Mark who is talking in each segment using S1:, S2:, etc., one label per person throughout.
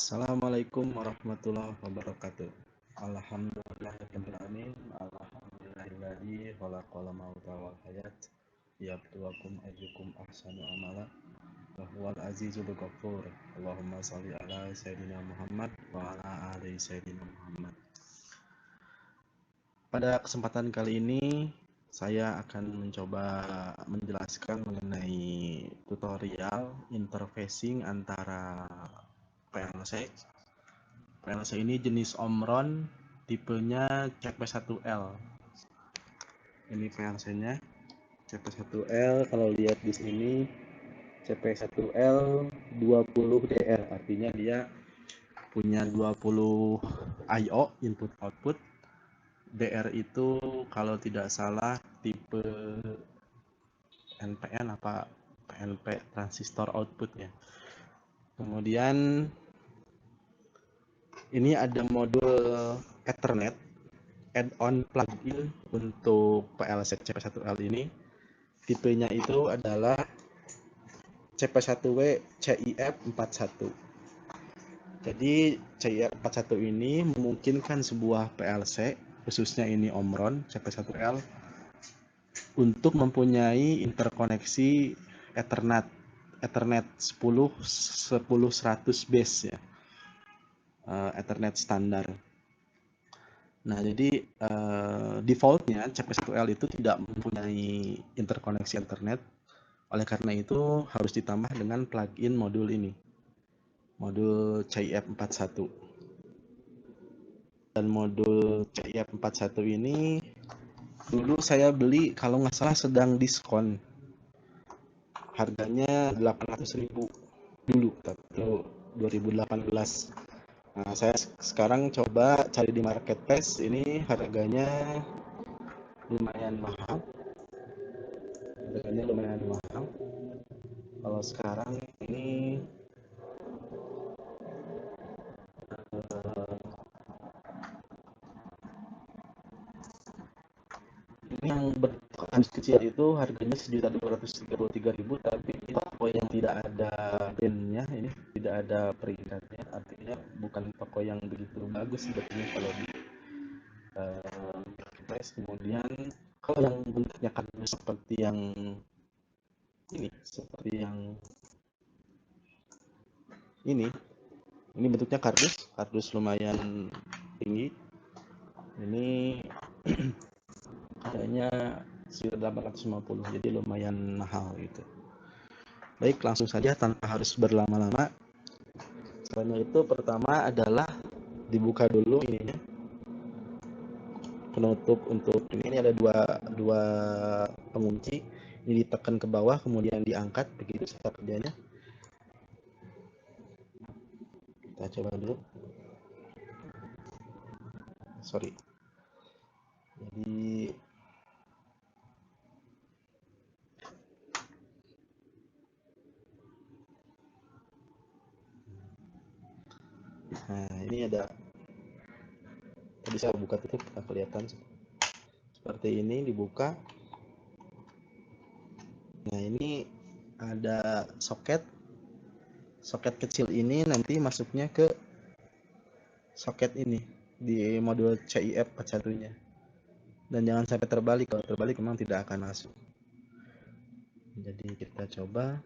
S1: Assalamualaikum warahmatullahi wabarakatuh. Alhamdulillahirrahmanirrahim. Alhamdulillahilladzi khalaqal mauta wal hayat liyabluwakum ayyukum ahsanu amala wa huwal azizul ghafur. Allahumma shalli ala sayyidina Muhammad wa ala ali sayyidina Muhammad. Pada kesempatan kali ini saya akan mencoba menjelaskan mengenai tutorial interfacing antara PLC. PLC ini jenis Omron, tipenya CP1L. Ini PLC-nya CP1L. Kalau lihat di sini CP1L 20DR, artinya dia punya 20 I/O input output. DR itu kalau tidak salah tipe NPN apa PNP transistor outputnya. Kemudian ini ada modul Ethernet add-on plugin untuk PLC CP1L ini. Tipenya itu adalah CP1W CIF41. Jadi CIF41 ini memungkinkan sebuah PLC, khususnya ini Omron CP1L, untuk mempunyai interkoneksi Ethernet 10-100 base ya. Ethernet standar. Nah, jadi defaultnya CP1L itu tidak mempunyai interkoneksi Ethernet. Oleh karena itu harus ditambah dengan plugin modul ini, modul CIF41. Dan modul CIF41 ini dulu saya beli kalau nggak salah sedang diskon, harganya 800.000 dulu, atau 2018. Nah, saya sekarang coba cari di marketplace, ini harganya lumayan mahal. Kalau sekarang ini yang berkardus kecil itu harganya 1.233.000, tapi toko yang tidak ada pinnya, ini tidak ada peringkatnya, artinya bukan toko yang begitu bagus sebetulnya kalau di marketplace. Kemudian kalau yang bentuknya kardus seperti yang ini bentuknya kardus lumayan tinggi. Ini harganya 1.850, jadi lumayan mahal gitu. Baik, langsung saja tanpa harus berlama-lama. Caranya itu pertama adalah dibuka dulu ininya, penutup untuk ini ada dua pengunci. Ini ditekan ke bawah kemudian diangkat, begitu cara kerjanya. Kita coba dulu. Jadi nah, ini ada, tadi saya buka tutup, kelihatan seperti ini, dibuka. Nah, ini ada soket kecil, ini nanti masuknya ke soket ini di modul CIF41 nya, dan jangan sampai terbalik. Kalau terbalik memang tidak akan masuk. Jadi kita coba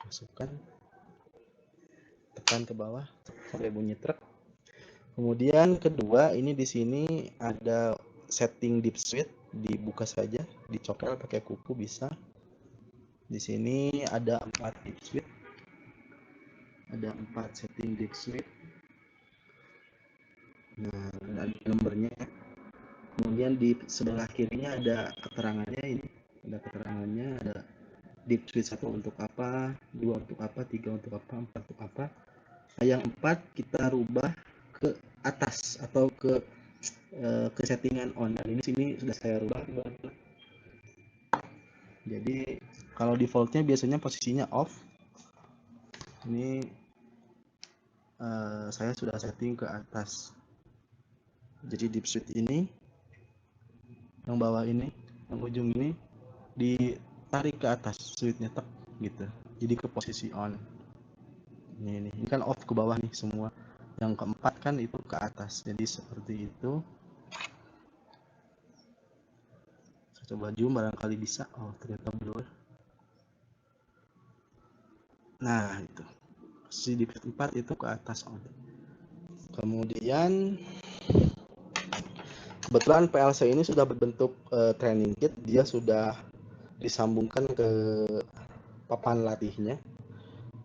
S1: masukkan, tekan ke bawah sampai bunyi truk. Kemudian kedua, ini di sini ada setting deep switch, dibuka saja, dicokel pakai kuku bisa. Di sini ada 4 deep switch, ada 4 setting deep switch. Nah, ada nomornya. Kemudian di sebelah kirinya ada keterangannya, ini ada keterangannya, ada deep switch 1 untuk apa, 2 untuk apa, 3 untuk apa, 4 untuk apa. Nah, yang 4 kita rubah ke atas atau ke settingan on. Dan ini sini sudah saya rubah. Jadi kalau defaultnya biasanya posisinya off. Ini saya sudah setting ke atas. Jadi deep switch ini, yang bawah ini, yang ujung ini ditarik ke atas switchnya, tek gitu. Jadi ke posisi on. Ini kan off ke bawah nih semua, yang keempat kan itu ke atas, jadi seperti itu. Saya coba zoom barangkali bisa. Oh ternyata blur. Nah itu si divide 4 itu ke atas on. Kemudian kebetulan PLC ini sudah berbentuk training kit, dia sudah disambungkan ke papan latihnya.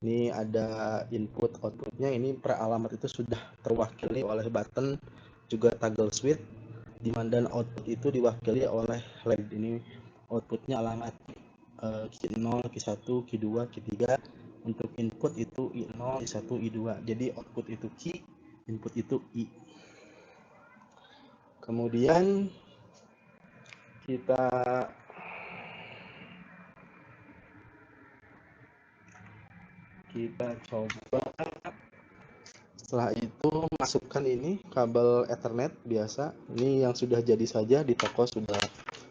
S1: Ini ada input outputnya, ini per alamat itu sudah terwakili oleh button juga toggle switch, dan output itu diwakili oleh LED. Ini outputnya alamat Q0, Q1, Q2, Q3. Untuk input itu I0, I1, I2. Jadi output itu Q, input itu I. Kemudian kita coba, setelah itu masukkan ini kabel Ethernet biasa. Ini yang sudah jadi saja, di toko sudah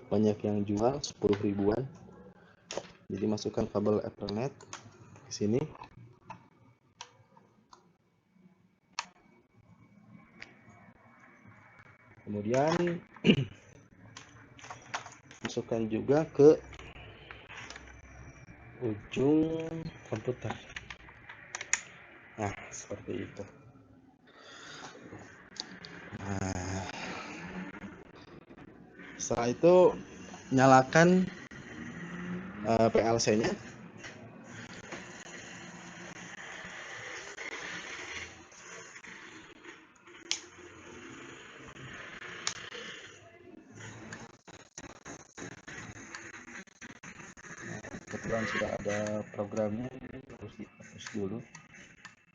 S1: banyak yang jual 10 ribuan. Jadi masukkan kabel Ethernet ke sini. Kemudian masukkan juga ke ujung komputer. Nah, seperti itu. Nah, setelah itu nyalakan PLC-nya. Kebetulan sudah ada programnya, harus dihapus dulu.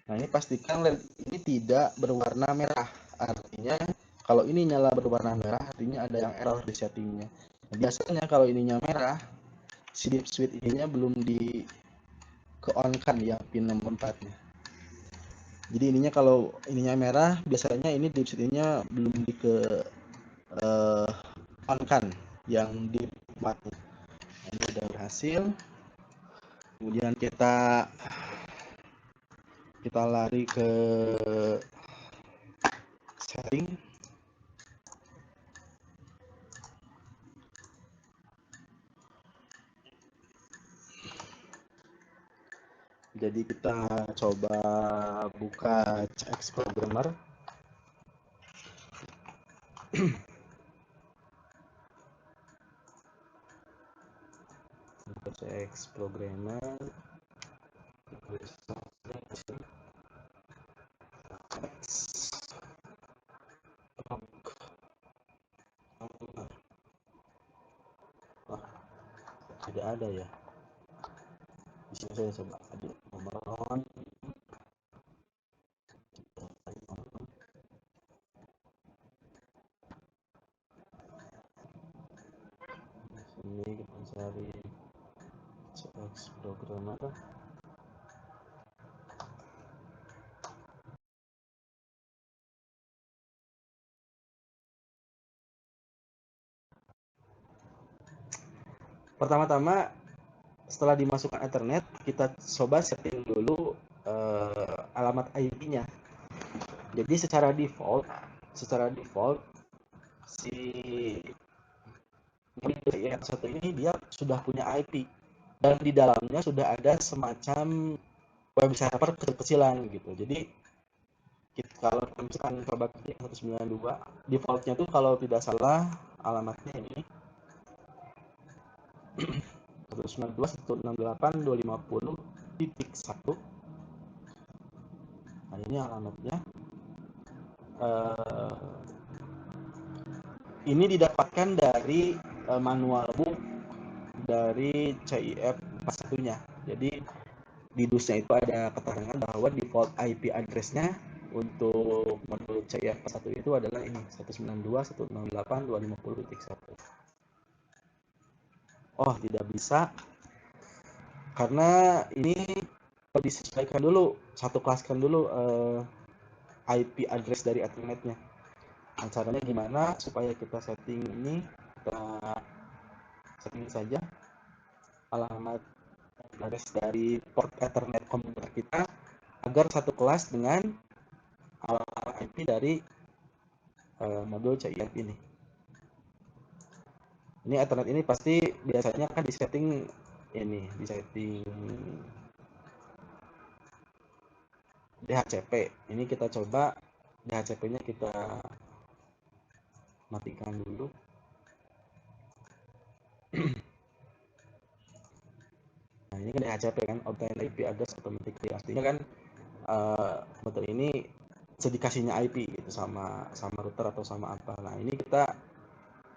S1: Nah, ini pastikan LED ini tidak berwarna merah. Artinya kalau ini nyala berwarna merah, artinya ada yang error di settingnya. Nah, biasanya kalau ininya merah, si dip switch ininya belum di ke-on-kan ya, pin nomor 4-nya. Jadi ininya kalau ininya merah, biasanya ini dip switch ininya belum di ke on-kan yang di 4-nya. Nah, ini sudah berhasil. Kemudian kita lari ke setting. Jadi kita coba buka CX Programmer. Buka CX Programmer. Tidak ada ya. Di sini saya coba ada nomor on. Ini kita cari CX Programmer. Pertama-tama setelah dimasukkan Ethernet, kita coba setting dulu alamat IP-nya. Jadi secara default si satu ini dia sudah punya IP dan di dalamnya sudah ada semacam web server kecil-kecilan gitu. Jadi kalau misalkan coba klik 192, defaultnya tuh kalau tidak salah alamatnya ini 192.168.250.1. Nah ini alamatnya. Ini didapatkan dari manual book dari CIF 41-nya. Jadi di DUS-nya itu ada keterangan bahwa default IP address-nya untuk menurut CIF 41 itu adalah ini 192.168.250.1. Oh, tidak bisa karena ini disesuaikan dulu, satu kelaskan dulu IP address dari Ethernet-nya. Nah, caranya gimana supaya kita setting ini? Kita setting saja alamat address dari port Ethernet komputer kita agar satu kelas dengan alamat IP dari modul CIF ini. Ini Ethernet ini pasti biasanya kan disetting DHCP. Ini kita coba DHCP-nya kita matikan dulu. Nah, ini kan DHCP kan, Obtain IP Address Automatically. Artinya kan router ini dikasihnya IP gitu sama router atau sama apa. Nah, ini kita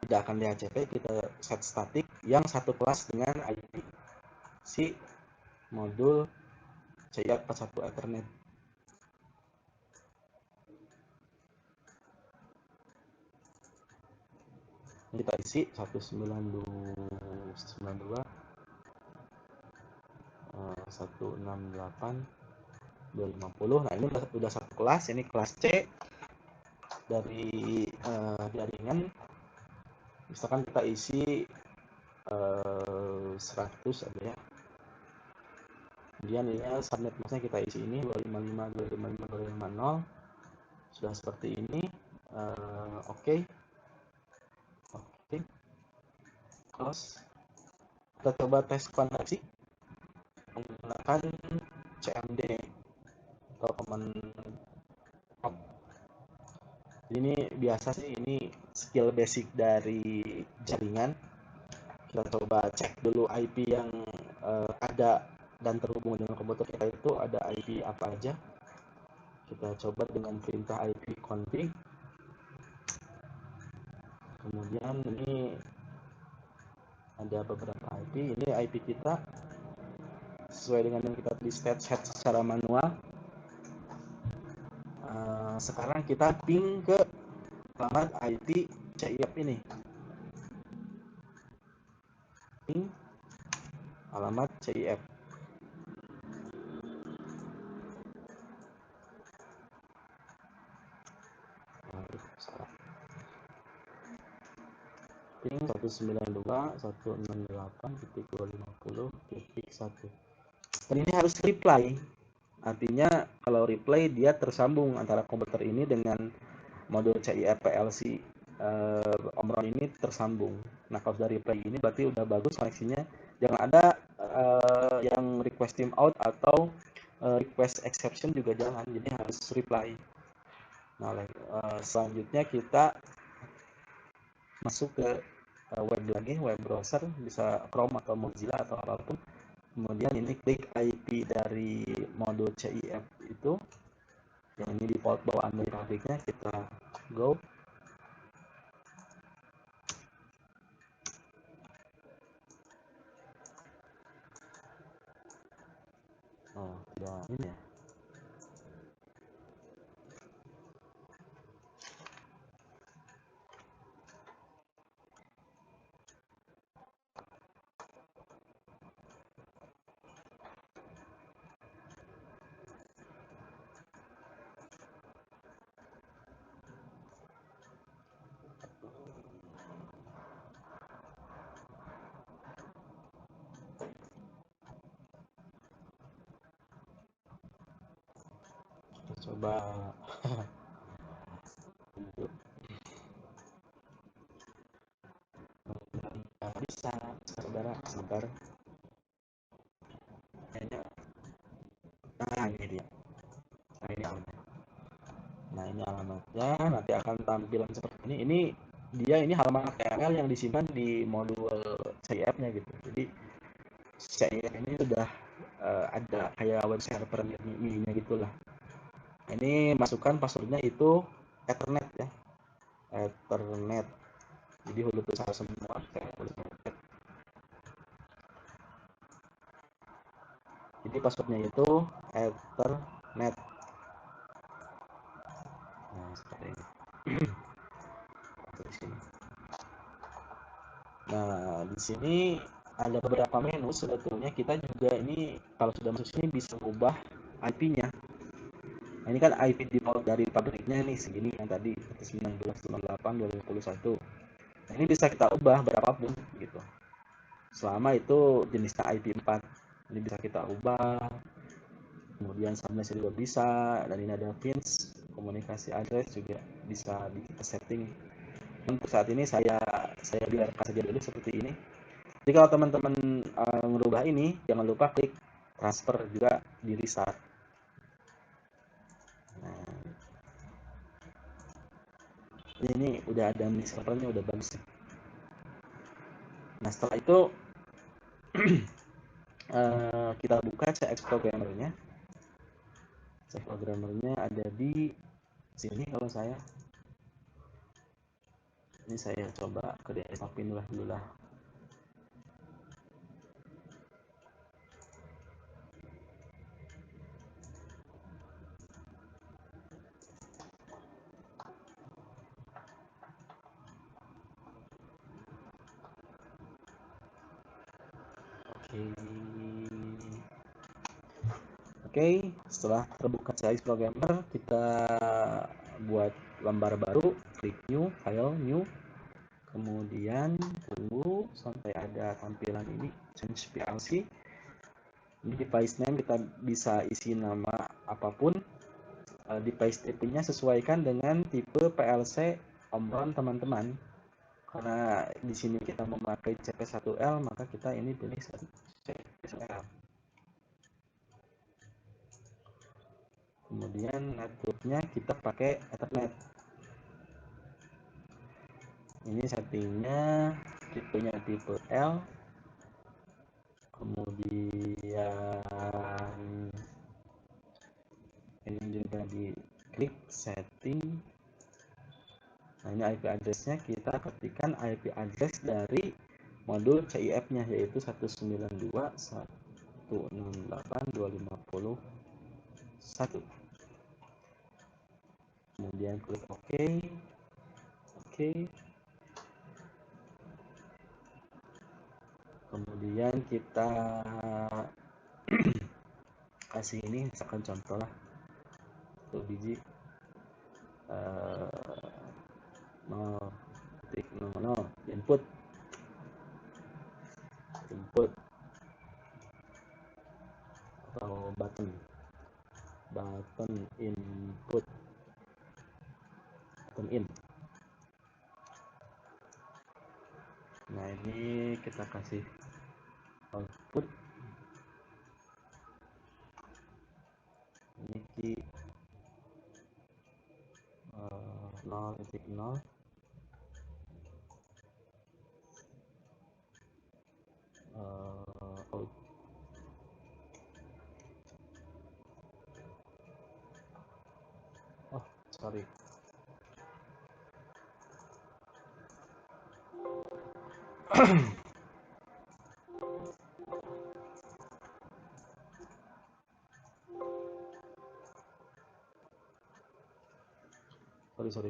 S1: tidak akan DHCP, kita set static yang satu kelas dengan IP si modul CIF 41 Ethernet. Ini kita isi 192 168 250. Nah, ini udah satu kelas, ini kelas C dari jaringan. Misalkan kita isi 100 aja ya. Kemudian ini subnet masknya kita isi ini 255.255.250. Sudah seperti ini. Oke. Close. Kita coba tes koneksi menggunakan CMD atau command prompt. Ini biasa sih, ini skill basic dari jaringan. Kita coba cek dulu IP yang ada dan terhubung dengan komputer kita itu ada IP apa aja. Kita coba dengan perintah IP config. Kemudian ini ada beberapa IP. Ini IP kita sesuai dengan yang kita tulis set secara manual. Sekarang kita ping ke alamat IP CIF ini. Ping alamat CIF. Ping 192.168.250.1. Dan ini harus reply. Artinya kalau reply dia tersambung antara komputer ini dengan modul CIF PLC Omron ini tersambung. Nah, kalau sudah reply ini berarti udah bagus koneksinya. Jangan ada yang request timeout atau request exception juga jangan. Jadi harus reply. Nah, selanjutnya kita masuk ke web lagi, web browser, bisa Chrome atau Mozilla atau apapun. Kemudian ini klik IP dari modul CIF itu, yang ini default bawaan dari pabriknya, kita go. Oh, udah ini ya. Kita coba bisa, saudara, sebentar. Kayaknya, nah ini dia. Nah ini alamatnya. Nah ini alamatnya, nanti akan tampilan seperti ini. Ini halaman HTML yang disimpan di modul CIF-nya gitu. Jadi CIF ini sudah ada kayak web server mini-nya gitulah. Ini masukkan passwordnya itu Ethernet ya, Ethernet. Jadi huruf besar semua. Jadi passwordnya itu Ethernet. Nah, seperti ini. Nah, di sini ada beberapa menu sebetulnya. Kita juga ini kalau sudah masuk sini bisa ubah IP-nya. Nah, ini kan IP default dari pabriknya nih segini yang tadi 19.98.2021. Nah, ini bisa kita ubah berapapun gitu. Selama itu jenisnya IP 4. Ini bisa kita ubah kemudian subnetnya juga bisa, dan ini ada pins komunikasi address juga bisa kita setting. Untuk saat ini saya biarkan saja dulu seperti ini. Jadi kalau teman-teman merubah ini, jangan lupa klik transfer juga di restart. Nah, ini udah ada mini servernya, udah bagus. Nah setelah itu kita buka CX programmernya. CX programmernya ada di sini. Kalau saya ini, saya coba ke desktop inilah dulu lah. Oke, setelah terbuka CX programmer, kita buat lembar baru, klik new, file new, kemudian tunggu sampai ada tampilan ini, change PLC. Ini device name kita bisa isi nama apapun. Device type-nya sesuaikan dengan tipe PLC Omron teman-teman. Karena di sini kita memakai CP1L, maka kita ini pilih CP1L. Kemudian networknya kita pakai Ethernet. Ini settingnya tipenya tipe L. Kemudian ini juga di klik setting. Nah ini IP addressnya, kita ketikkan IP address dari modul CIF nya, yaitu 192.168.250.1. Kemudian klik OK. Kemudian kita kasih ini, misalkan contoh lah 1 biji 0.00 input atau button input, button in. Nah ini kita kasih output ini key 0.0 out. Oh sorry,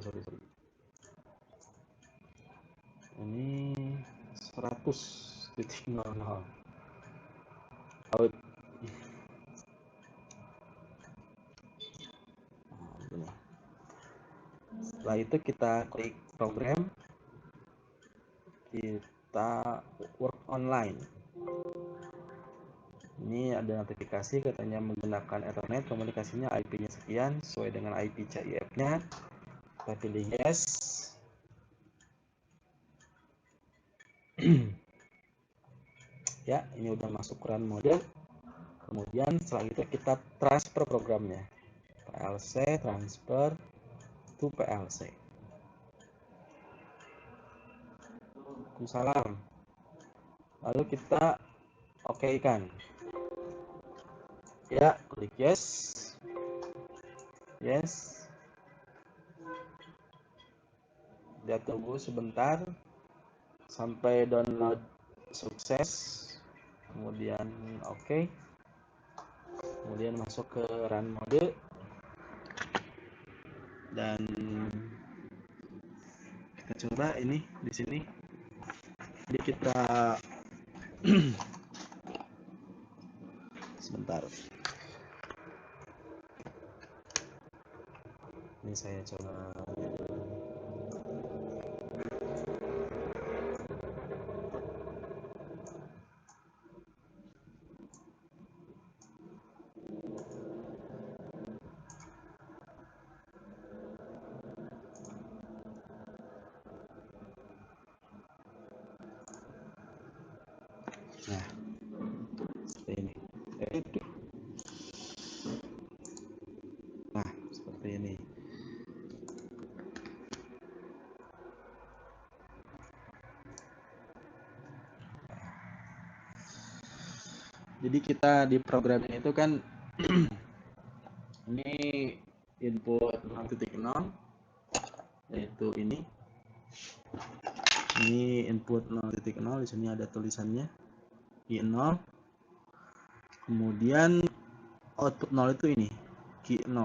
S1: sorry. Ini 100.00 out. Setelah itu kita klik program, kita work online. Ini ada notifikasi katanya menggunakan Ethernet, komunikasinya IP-nya sekian sesuai dengan IP CIF-nya. Kita pilih yes. Ya, ini udah masuk run mode. Kemudian setelah itu kita transfer programnya, PLC transfer to PLC. Salam. Lalu kita OK kan? Ya, klik yes. Dia tunggu sebentar sampai download sukses, kemudian OK, kemudian masuk ke run mode, dan kita coba ini di sini. Jadi kita sebentar, ini saya coba. Nah, seperti ini. Itu. Nah, seperti ini. Jadi kita di program ini itu kan ini input 0.0 yaitu ini input 0.0, di sini ada tulisannya Q0. Kemudian output 0 itu ini Q0.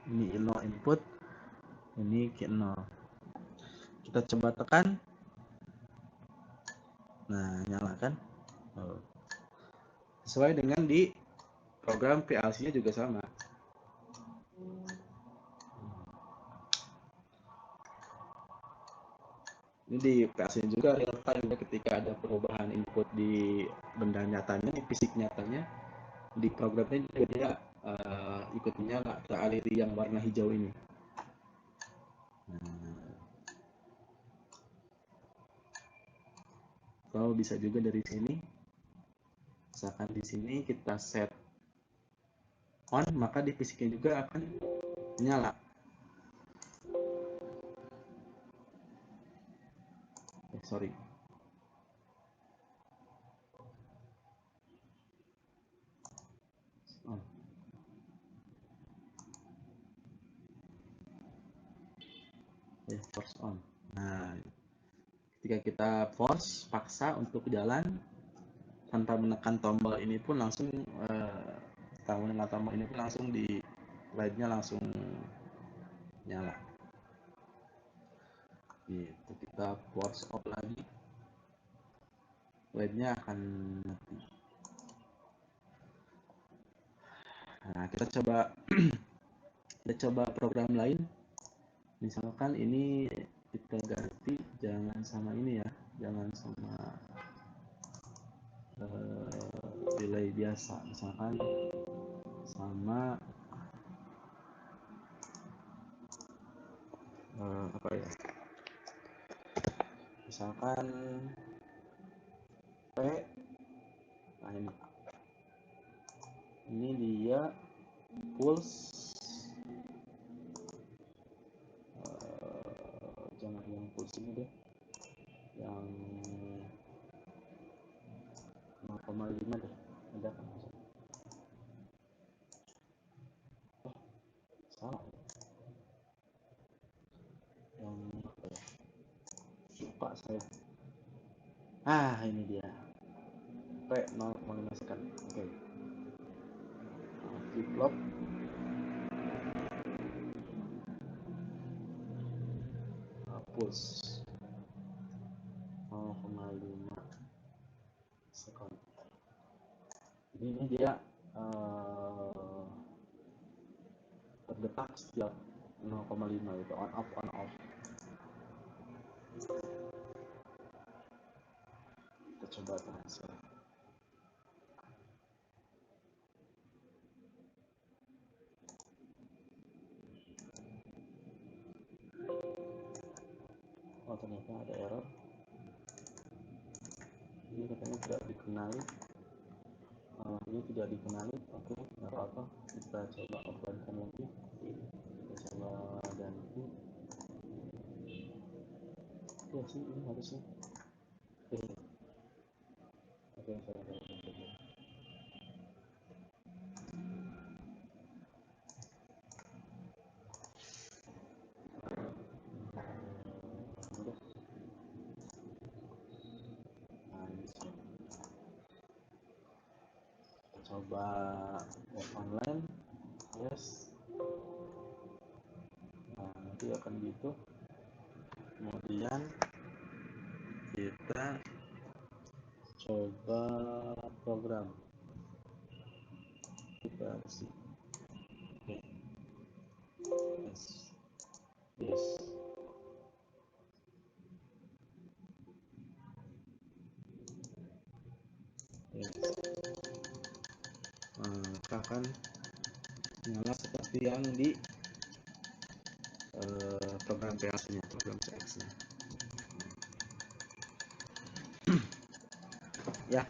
S1: Ini 0 input, ini Q0. Kita coba tekan. Nah, nyala kan? Oh. Sesuai dengan di program PLC-nya juga sama. Ini di PLC juga real time ya, ketika ada perubahan input di benda nyatanya, di fisik nyatanya, di programnya juga dia ikut menyala ke LED yang warna hijau ini. Atau bisa juga dari sini, misalkan di sini kita set on, maka di fisiknya juga akan menyala. Sorry. On. Force on. Nah, ketika kita force, paksa untuk jalan tanpa menekan tombol ini pun langsung tombol ini pun langsung di LED-nya langsung nyala. Gitu, kita force off lagi, LED-nya akan mati. Nah, kita coba program lain. Misalkan ini kita ganti, jangan sama ini ya, jangan sama delay biasa, misalkan sama apa ya, misalkan P. Nah, ini dia pulse, jangan yang pulse ini deh, yang 0,5 deh, ada kan? Oh, salah, yang apa ya, lupa saya. Ini dia P 0,5 sekan. Oke, flip flop pulse 0,5 sekon. Ini dia terdetak setiap 0,5 itu on off on off. Kita coba transfer. Oh, ternyata ada error. Ini katanya tidak dikenali. Ini tidak dikenali. Oke, nggak apa-apa. Kita coba offline lagi. Kita coba ganti. Oke sih, ini harusnya. Oke, saya coba online. Yes. Nah, nanti akan gitu. Kemudian kita coba program. Kita sih. Oke. Yes. Yes. Yes. Akan nyala seperti yang di program PLC-nya, program CX-nya. Ya,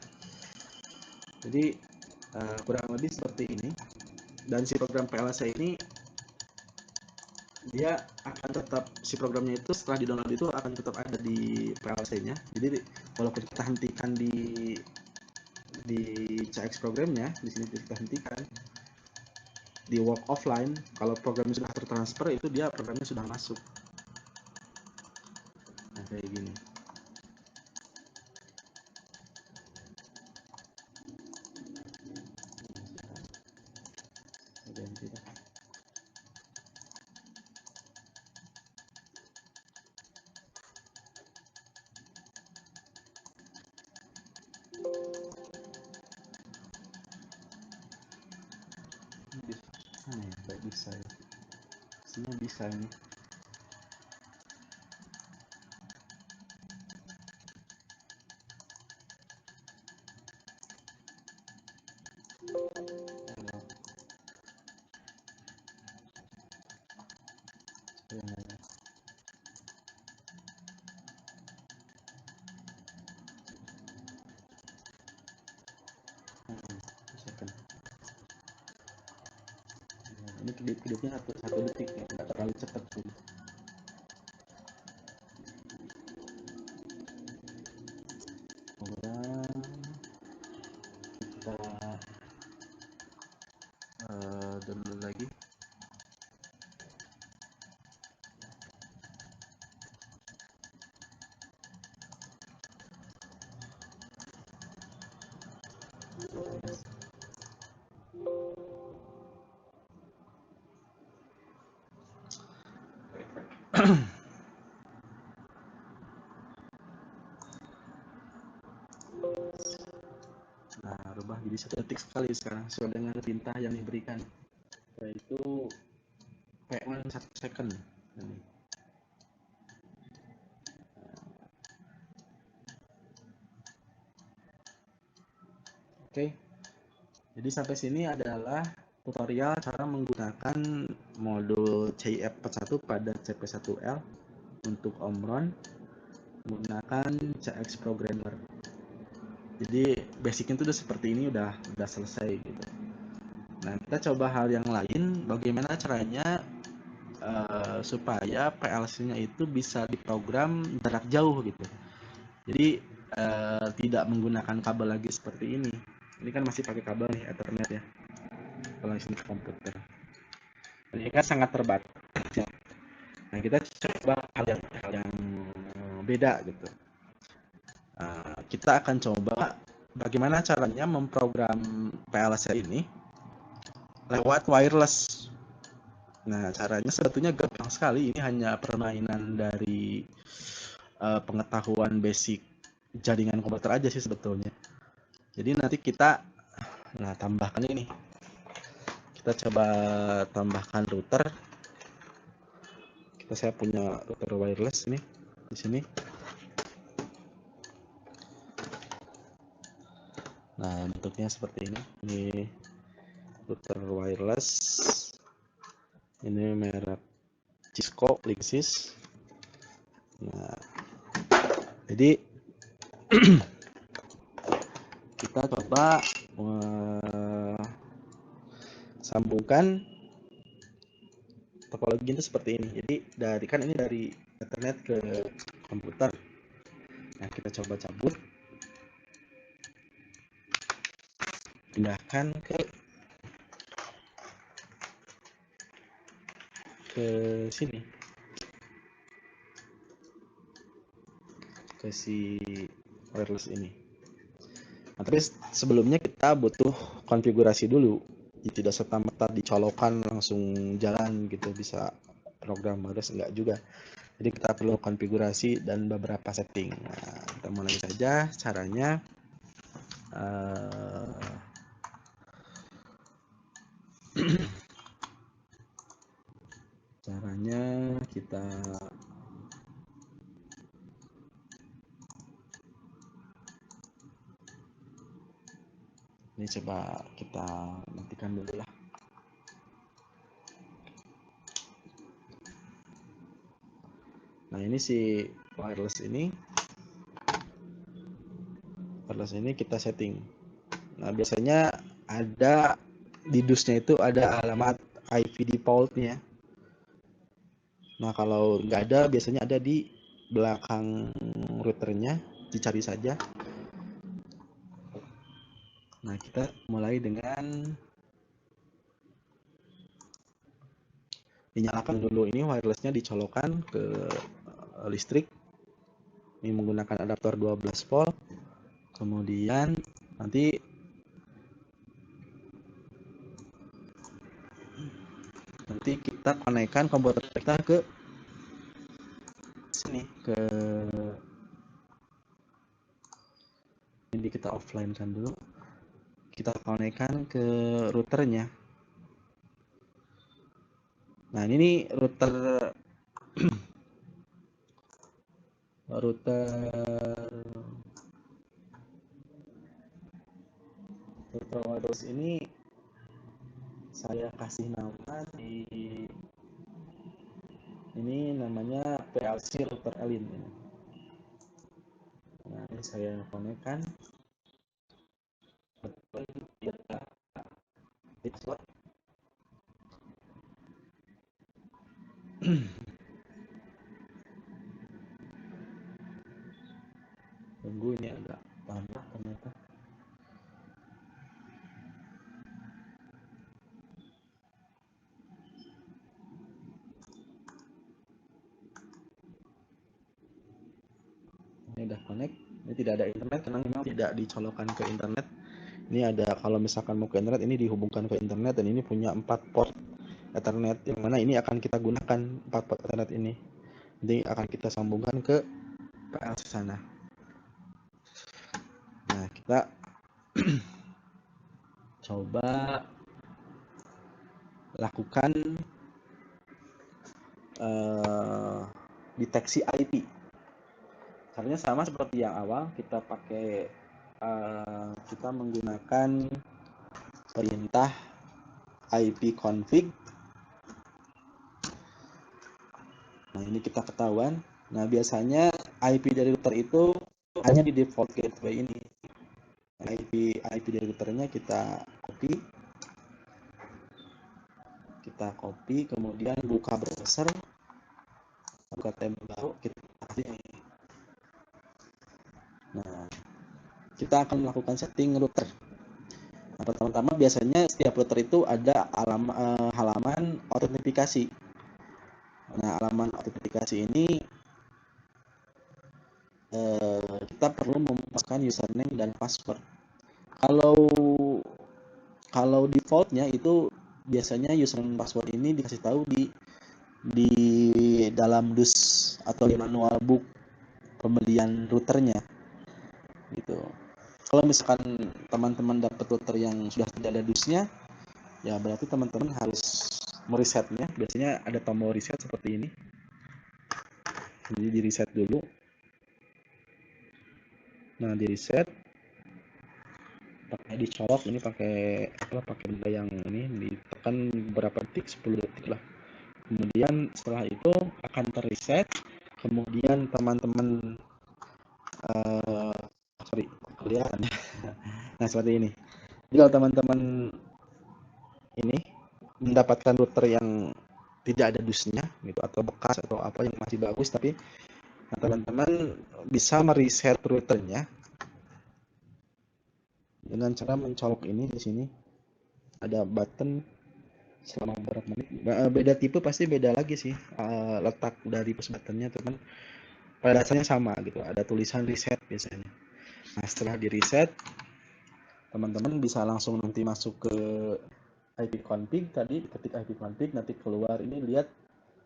S1: Jadi kurang lebih seperti ini. Dan si program PLC ini dia akan tetap, si programnya itu setelah di download itu akan tetap ada di PLC-nya. Jadi walaupun kita hentikan di CX programnya, di sini kita hentikan di work offline, kalau programnya sudah tertransfer itu dia programnya sudah masuk. Nah, kayak gini. Mana ya, baik bisa ya. Semua bisa ini. Ini hidupnya satu detik ya, nggak terlalu cepat sih. Kemudian kita download lagi. Nah, rubah jadi 1 detik sekali sekarang sesuai dengan perintah yang diberikan, yaitu P1 1 second. Ini. Oke, jadi sampai sini adalah tutorial cara menggunakan modul CIF41 pada CP1L untuk Omron menggunakan CX Programmer. Jadi basicnya itu udah seperti ini, udah selesai gitu. Nah, kita coba hal yang lain, bagaimana caranya supaya PLC-nya itu bisa diprogram jarak jauh gitu. Jadi tidak menggunakan kabel lagi seperti ini. Ini kan masih pakai kabel nih, Ethernet ya. Kalau di komputer. Ini kan sangat terbatas. Ya. Nah, kita coba hal yang beda gitu. Kita akan coba bagaimana caranya memprogram PLC ini lewat wireless. Nah, caranya sebetulnya gampang sekali. Ini hanya permainan dari pengetahuan basic jaringan komputer aja sih sebetulnya. Jadi nanti kita tambahkan ini. Kita coba tambahkan router. Saya punya router wireless nih di sini. Nah, bentuknya seperti ini. Ini router wireless. Ini merek Cisco Linksys. Nah, jadi kita coba sambungkan topologi itu seperti ini. Jadi ini dari Ethernet ke komputer. Nah, kita coba cabut, pindahkan ke sini, ke si wireless ini. Nah, tapi sebelumnya kita butuh konfigurasi dulu. Tidak serta-merta dicolokkan langsung jalan gitu, bisa program wireless enggak juga. Jadi kita perlu konfigurasi dan beberapa setting. Nah, kita mulai saja caranya. Caranya kita ini coba kita matikan dulu lah. Nah, ini si wireless ini kita setting. Nah, biasanya ada di DUS-nya itu ada alamat IP default-nya. Nah, kalau nggak ada, biasanya ada di belakang routernya, dicari saja. Nah, kita mulai dengan dinyalakan dulu. Ini wirelessnya dicolokkan ke listrik. Ini menggunakan adaptor 12 volt. Kemudian nanti kita konekkan komputer kita ke sini, ke ini kita offline kan dulu. Kita konekkan ke routernya. Nah, ini router wireless ini saya kasih nama di ini namanya PLC router Elin. Nah, ini saya konekkan. Tunggu, ini agak lama ternyata. Ini udah connect. Ini tidak ada internet karena memang tidak dicolokkan ke internet. Ini ada, kalau misalkan mau ke internet, ini dihubungkan ke internet, dan ini punya 4 port Ethernet, yang mana ini akan kita gunakan 4 port Ethernet ini. Nanti akan kita sambungkan ke PLC sana. Nah, kita coba lakukan deteksi IP. Caranya sama seperti yang awal, kita pakai kita menggunakan perintah ipconfig. Nah, ini kita ketahuan. Nah, biasanya IP dari router itu hanya di default gateway ini. Nah, IP dari routernya kita copy, kemudian buka browser, buka tab baru, kita kasih. Nah, kita akan melakukan setting router. Nah, pertama-tama biasanya setiap router itu ada halaman autentifikasi. Nah, halaman autentifikasi ini kita perlu memasukkan username dan password. Kalau defaultnya itu biasanya username dan password ini dikasih tahu di dalam DUS atau di manual book pembelian routernya gitu. Kalau misalkan teman-teman dapat router yang sudah tidak ada DUS-nya, ya berarti teman-teman harus meresetnya. Biasanya ada tombol reset seperti ini. Jadi di reset dulu. Nah, di reset pakai dicolok, ini pakai benda yang ini, ditekan beberapa detik, 10 detik lah. Kemudian setelah itu akan terreset. Kemudian teman-teman kelihatan. Nah, seperti ini. Jadi kalau teman-teman ini mendapatkan router yang tidak ada DUS-nya gitu, atau bekas atau apa yang masih bagus, tapi teman-teman bisa mereset routernya dengan cara mencolok ini. Di sini ada button selama beberapa menit. Beda tipe pasti beda lagi sih letak dari push buttonnya, teman. Pada dasarnya sama gitu, ada tulisan reset biasanya. Nah, setelah di reset, teman-teman bisa langsung nanti masuk ke ipconfig tadi, ketik ipconfig, nanti keluar ini, lihat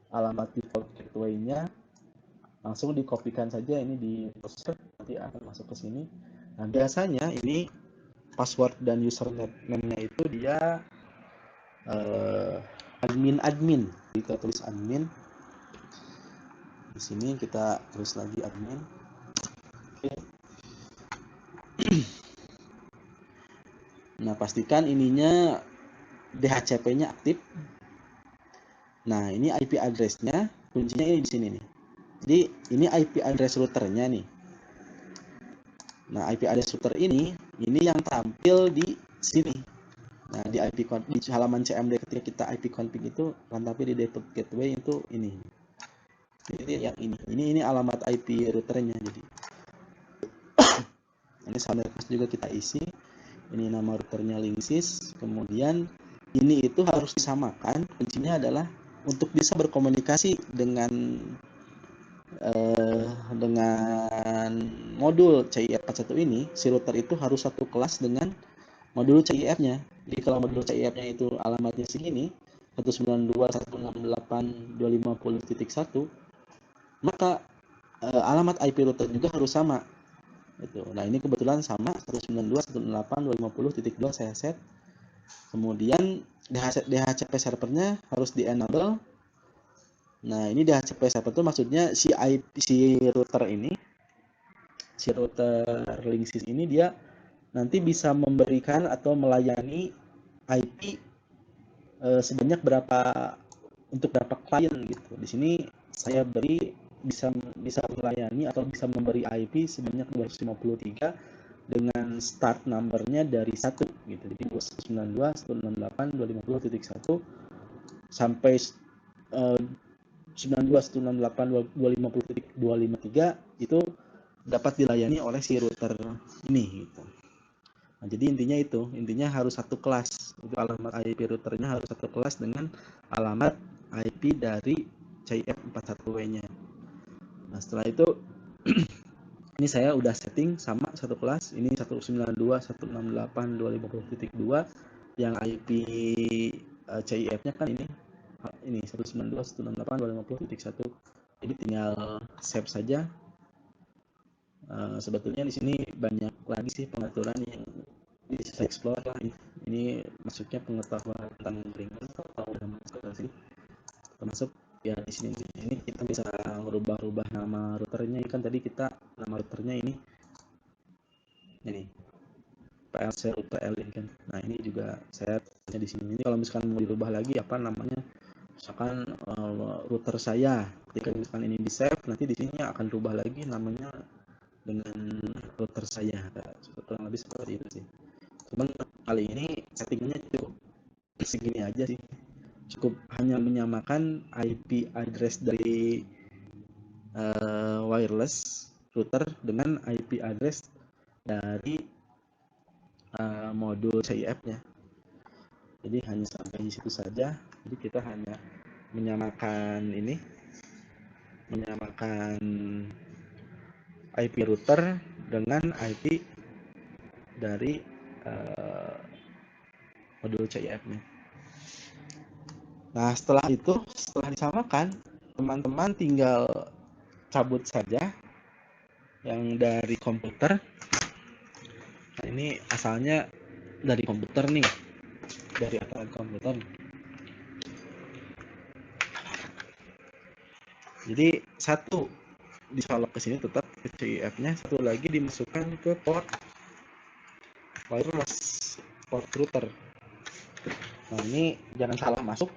S1: alamat default gateway-nya, langsung dikopikan saja ini di browser, nanti akan masuk ke sini. Nah, biasanya ini password dan username-nya itu dia admin. Kita tulis admin. Di sini kita tulis lagi admin. Oke. Nah, pastikan ininya DHCP-nya aktif. Nah, ini IP address-nya, kuncinya ini di sini nih. Jadi ini IP address routernya nih. Nah, IP address router ini yang tampil di sini. Nah, di di halaman CMD ketika kita IP config itu akan tampil di desktop gateway itu ini. Jadi yang ini alamat IP routernya. Jadi ini sama juga kita isi. Ini nama routernya Linksys. Kemudian ini itu harus disamakan. Kuncinya adalah untuk bisa berkomunikasi dengan modul CIF41 ini, si router itu harus satu kelas dengan modul CIF-nya. Jadi kalau modul CIF-nya itu alamatnya segini, 192.168.250.1, maka alamat IP router juga harus sama. Itu. Nah, ini kebetulan sama 192.168.250.2 saya set. Kemudian DHCP servernya harus di enable. Nah, ini DHCP server itu maksudnya si router ini, si router Linksys ini dia nanti bisa memberikan atau melayani IP sebanyak untuk berapa klien gitu. Di sini saya beri bisa melayani atau bisa memberi IP sebanyak 253 dengan start numbernya dari 1 gitu. Jadi 192.168.250.1 sampai 92.168.250.253 itu dapat dilayani oleh si router ini gitu. Nah, jadi intinya harus satu kelas. Untuk alamat IP routernya harus satu kelas dengan alamat IP dari CIF41W-nya. Nah, setelah itu ini saya udah setting sama satu kelas. Ini 192.168.250.2 yang IP CIF-nya kan ini 192.168.250.1. Jadi tinggal save saja. Sebetulnya di sini banyak lagi sih pengaturan yang bisa explore lah. Ini maksudnya pengetahuan tentang jaringan kalau udah masuk ke sini, termasuk ya di sini kita bisa merubah nama routernya. Kan tadi kita nama routernya ini PLC router L-Link kan. Nah, ini juga saya di sini. Ini kalau misalkan mau dirubah lagi apa namanya, misalkan router saya, ketika misalkan ini di save, nanti di sini akan rubah lagi namanya dengan router saya. Kurang lebih seperti itu sih. Cuman kali ini settingnya cukup segini aja sih, cukup hanya menyamakan IP address dari wireless router dengan IP address dari modul CIF-nya. Jadi hanya sampai di situ saja. Jadi kita hanya menyamakan IP router dengan IP dari modul CIF-nya. Nah, setelah disamakan, teman-teman tinggal cabut saja yang dari komputer. Nah, ini asalnya dari komputer nih, dari aparat komputer. Jadi satu dicolok ke sini tetap ke CIF-nya, satu lagi dimasukkan ke port wireless, port router. Nah, ini jangan salah masuk.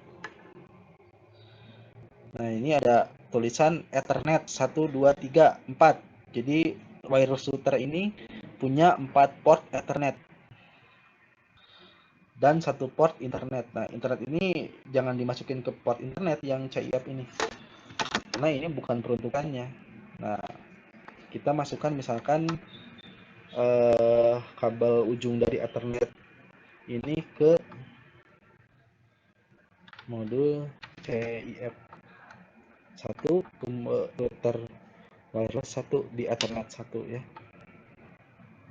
S1: Nah, ini ada tulisan Ethernet 1 2 3 4. Jadi wireless router ini punya 4 port Ethernet dan 1 port internet. Nah, internet ini jangan dimasukin ke port internet yang CIF ini, karena ini bukan peruntukannya. Nah, kita masukkan misalkan kabel ujung dari Ethernet ini ke modul CIF 1 ke router wireless 1 di Ethernet 1 ya.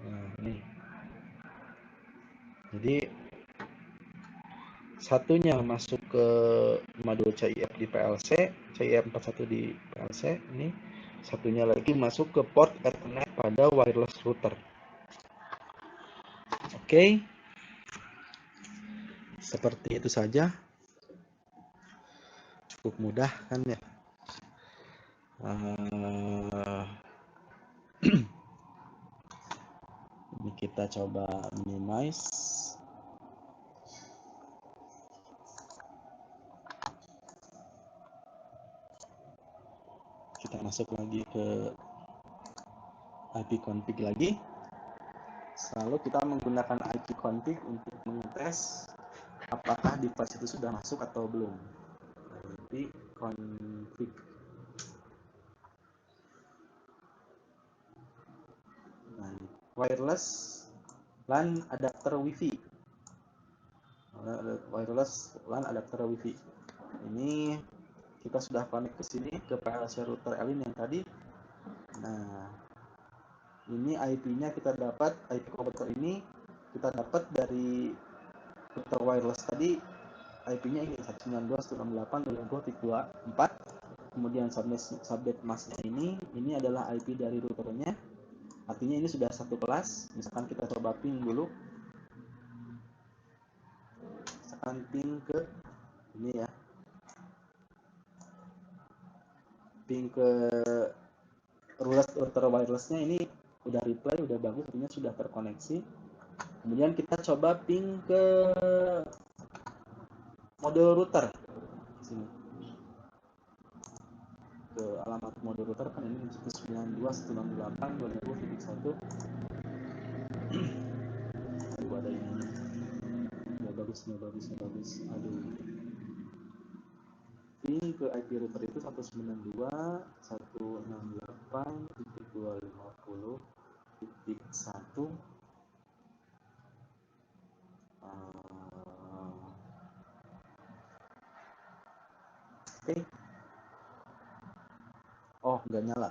S1: Nah, ini. Jadi satunya masuk ke modul CIF di PLC, CIF41 di PLC ini. Satunya lagi masuk ke port Ethernet pada wireless router. Oke. Seperti itu saja. Cukup mudah kan ya. Ini kita coba minimize. Kita masuk lagi ke IP config lagi. Selalu kita menggunakan ipconfig untuk mengetes apakah device itu sudah masuk atau belum. ipconfig. Nah, wireless LAN adapter WiFi. Wireless LAN adapter WiFi. Ini kita sudah connect ke sini ke PLC router Elin yang tadi. Nah, ini IP-nya kita dapat, IP komputer ini kita dapat dari router wireless tadi. IP-nya ini 192.168.22.4. Kemudian subnet masknya ini adalah IP dari routernya. Artinya ini sudah satu kelas. Misalkan kita coba ping dulu. Misalkan ping ke ini ya. Ping ke router wirelessnya ini udah reply, udah bagus, artinya sudah terkoneksi. Kemudian kita coba ping ke modul router sini, ke alamat modul router kan ini 192.168.2000.1. Aduh, ada ininya, nggak bagus. Aduh, ping ke IP router itu 192.168.250.1. Oke. Oh, nggak nyala.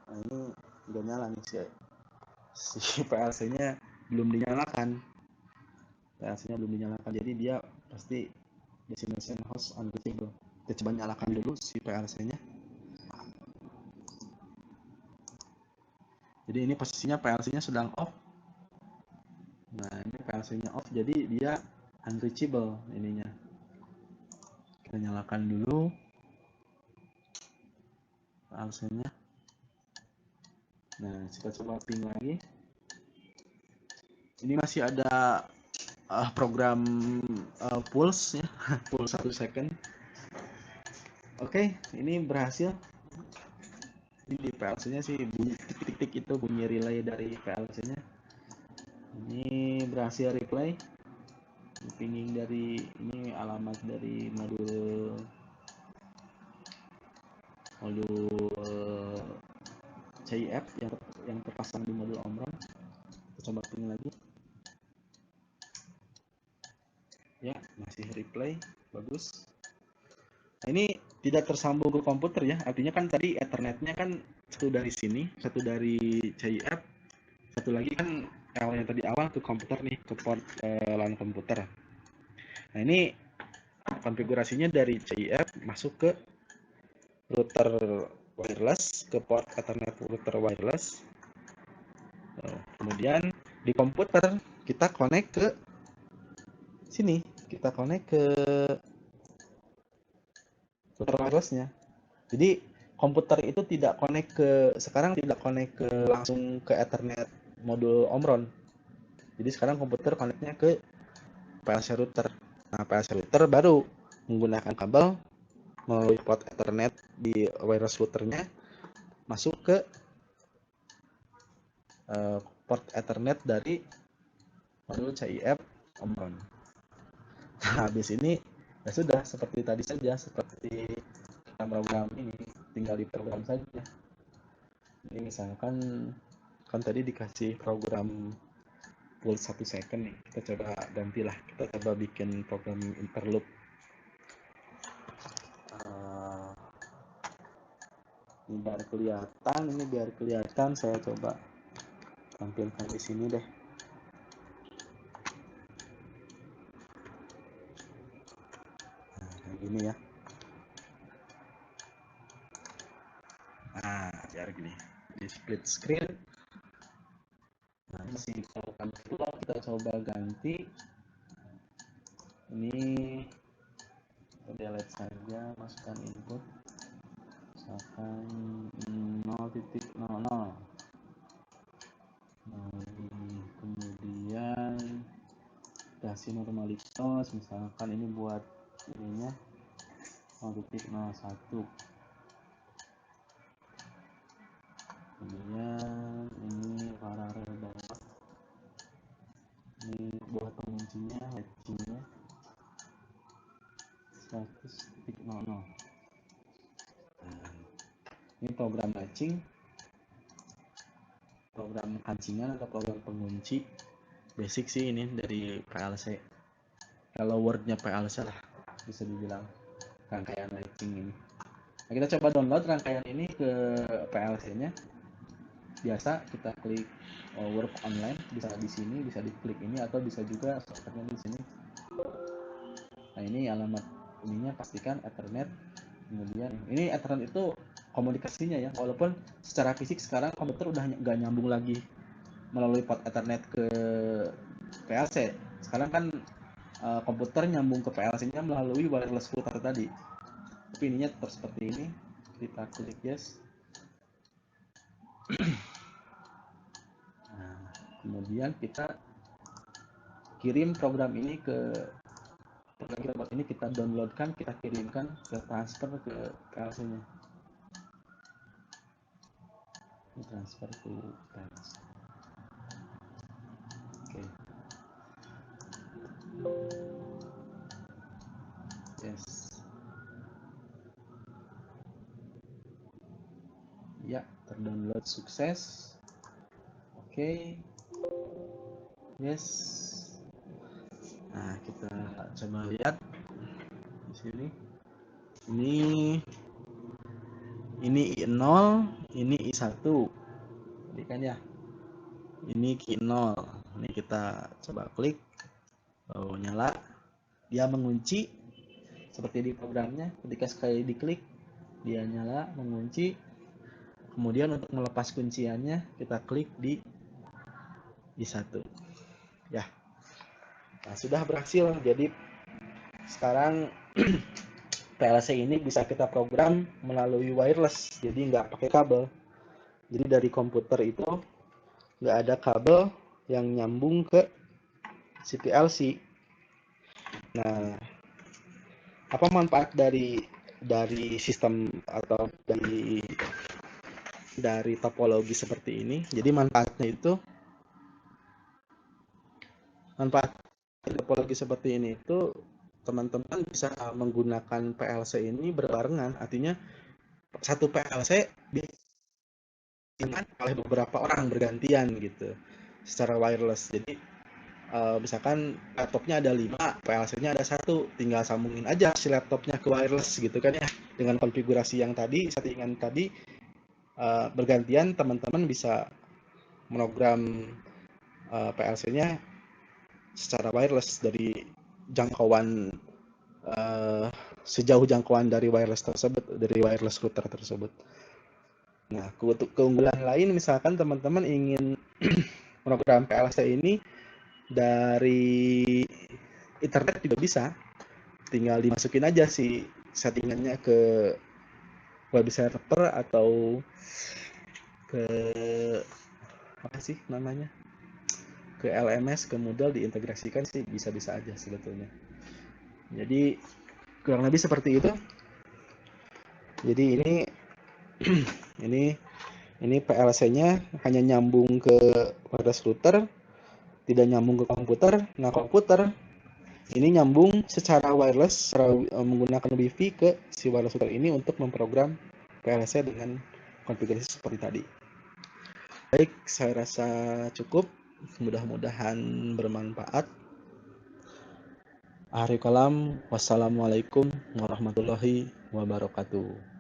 S1: Nah, ini nggak nyala nih si PLC-nya belum dinyalakan. Jadi dia pasti destination host unreachable. Kita coba nyalakan dulu si PLC-nya. Jadi ini posisinya PLC-nya sedang off. Nah, ini PLC-nya off, jadi dia unreachable ininya. Kita nyalakan dulu PLC-nya. Nah, kita coba ping lagi. Ini masih ada program pulse ya, pulse 1 second. Oke, ini berhasil. Ini di PLC-nya sih bunyi tik-tik itu bunyi relay dari PLC-nya. Ini berhasil replay. Pinging dari ini alamat dari modul CIF yang terpasang di modul Omron. Kita coba ping lagi. Ya, masih replay, bagus. Nah, ini tidak tersambung ke komputer ya, artinya kan tadi Ethernetnya kan satu dari sini, satu dari CIF, satu lagi kan yang tadi awal ke komputer nih, ke port LAN komputer. Nah, ini konfigurasinya dari CIF masuk ke router wireless, ke port Ethernet router wireless. Kemudian di komputer kita connect ke sini, kita connect ke router wirelessnya. Jadi komputer itu tidak connect ke langsung ke Ethernet modul Omron. Jadi sekarang komputer connectnya ke PLC router. Nah, PLC router baru menggunakan kabel melalui port Ethernet di wireless routernya masuk ke port Ethernet dari modul CIF Omron. Nah, habis ini ya sudah seperti tadi saja, seperti program ini tinggal diprogram saja. Ini misalkan kan tadi dikasih program pulse 1 second nih, kita coba gantilah, kita coba bikin program interloop. Ini biar kelihatan, saya coba tampilkan di sini deh. Nah, kayak gini ya. Nah, biar gini, di split screen. Nah, masih program kedua, kita coba ganti. Ini delete saja, masukkan input misalkan 0.00. Kemudian kasih normalitas, misalkan ini buat ininya 0.01. Kemudian ini variabel bawah buat penguncinya matchingnya 100.00. Ini program matching, program kancingan atau program pengunci basic sih ini dari PLC. Kalau wordnya PLC lah bisa dibilang rangkaian matching ini. Nah, kita coba download rangkaian ini ke PLC-nya. Biasa kita klik work online, bisa di sini, bisa diklik ini, atau bisa juga shortcutnya di sini. Nah, ini alamat ininya pastikan Ethernet. Kemudian ini Ethernet itu komunikasinya ya, walaupun secara fisik sekarang komputer udah nggak nyambung lagi melalui port Ethernet ke PLC. Sekarang kan komputer nyambung ke PLC-nya melalui wireless router tadi. Tapi ininya tetap seperti ini. Kita klik yes. Nah, kemudian kita kirim program ini ke program ini, kita downloadkan, kita kirimkan, ke transfer ke PLC-nya. Transfer ke PLC. Oke. Yes. Ya, terdownload sukses. Oke. Yes. Nah, kita coba lihat di sini. Ini I0, ini I1. Ini kan ya. Ini Q0. Ini kita coba klik. Oh, nyala. Dia mengunci seperti di programnya. Ketika sekali diklik, dia nyala, mengunci. Kemudian untuk melepas kunciannya, kita klik di I1. Ya. Nah, sudah berhasil. Jadi sekarang PLC ini bisa kita program melalui wireless, jadi nggak pakai kabel. Jadi dari komputer itu nggak ada kabel yang nyambung ke si PLC. Nah, apa manfaat dari sistem atau dari topologi seperti ini? Jadi manfaat topologi seperti ini itu teman-teman bisa menggunakan PLC ini berbarengan, artinya satu PLC digunakan oleh beberapa orang bergantian gitu secara wireless. Jadi misalkan laptopnya ada 5, PLC-nya ada 1, tinggal sambungin aja si laptopnya ke wireless gitu kan ya, dengan konfigurasi yang tadi, settingan tadi, bergantian teman-teman bisa program PLC-nya secara wireless dari jangkauan sejauh jangkauan dari wireless tersebut, dari wireless router tersebut. Nah, keunggulan lain misalkan teman-teman ingin program PLC ini dari internet juga bisa, tinggal dimasukin aja si settingannya ke web server atau ke apa sih namanya, ke LMS, ke Moodle, diintegrasikan sih bisa-bisa aja sebetulnya. Jadi kurang lebih seperti itu. Jadi ini PLC-nya hanya nyambung ke wireless router, tidak nyambung ke komputer. Nah, komputer ini nyambung secara wireless, menggunakan Wi-Fi ke si wireless router ini untuk memprogram PLC dengan konfigurasi seperti tadi. Baik, saya rasa cukup. Mudah-mudahan bermanfaat. Akhir kalam, wassalamualaikum warahmatullahi wabarakatuh.